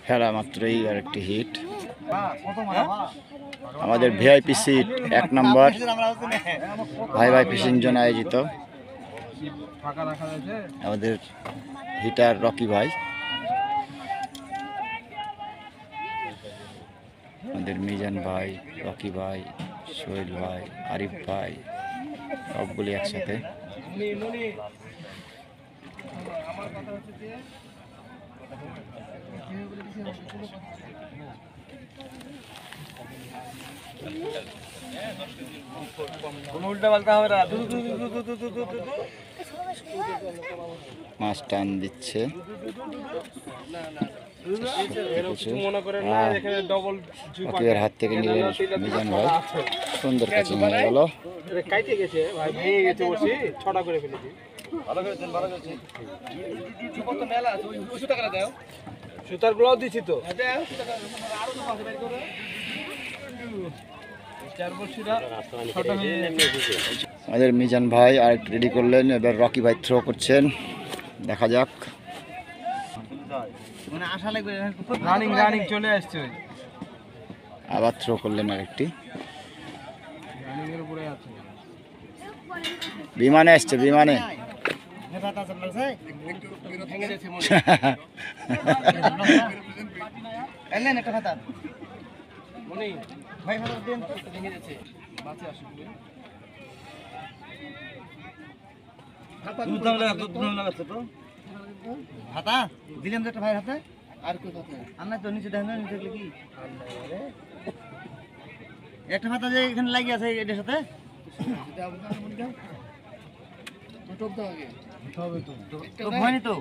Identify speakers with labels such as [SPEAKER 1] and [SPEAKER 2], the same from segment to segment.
[SPEAKER 1] খেলা মাত্রই আর একটি হিট। আমাদের ভিআইপি সিট 1 নম্বর ভাই ভাই ফিশিং জোন আয়োজিত। আমাদের হিটার রকি ভাই, আমাদের মিজান ভাই, রকি ভাই, সোহেল ভাই, আরিফ ভাই সবগুলি একসাথে। মাছ টান দিচ্ছে, রকির হাত থেকে নিয়ে মিজান ভাই সুন্দর ক্যাচিং হয়ে গেল। আমাদের মিজান ভাই আর রেডি করলেন, এবার রকি ভাই থ্রো করছেন, দেখা যাক। আবার থ্রো করলেন আরেকটি, বিমানে আসছে, বিমানে।
[SPEAKER 2] হাতা দিলাম তো একটা ভাইয়ের হাতে, আর কই হাতে আন্না তো নিচে দেখেন, নিচে কি একটা হাতা যে এখানে লাগি আছে এটার সাথে তো হয়নি তো।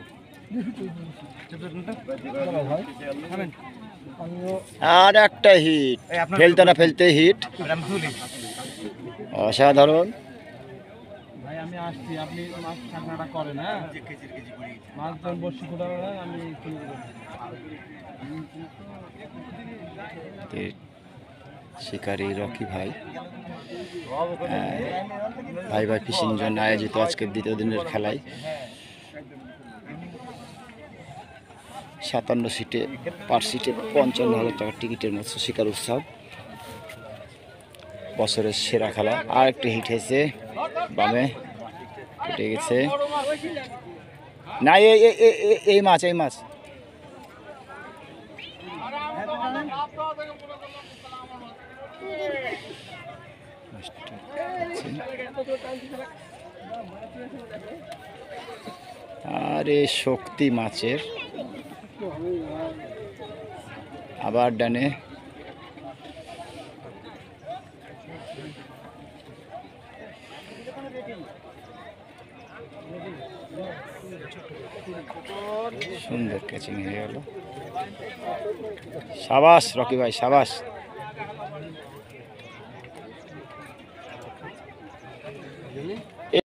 [SPEAKER 1] আর একটা হিট, ফেলতে না ফেলতে হিট, অসাধারণ।
[SPEAKER 3] ভাই আমি আসছি, আপনি মাছ ছাকনাটা করেন। হ্যাঁ, মাছ ধর বসি কোটা আমি
[SPEAKER 1] শিকারী রকি ভাই, ভাই ভাই ফিশিং জোন আয়োজিত আজকের দ্বিতীয় দিনের খেলায় 57 সিটে পার সিটে 55,000 টাকার টিকিটের মৎস্য শিকার উৎসব, বছরের সেরা খেলা। আর একটি হিট হয়েছে, বামে কেটে গেছে। না এই মাছ, এই মাছ আরে শক্তি মাছের। আবার ডানে, সুন্দর ক্যাচিং হয়ে গেল। সাবাস রকি ভাই, সাবাস।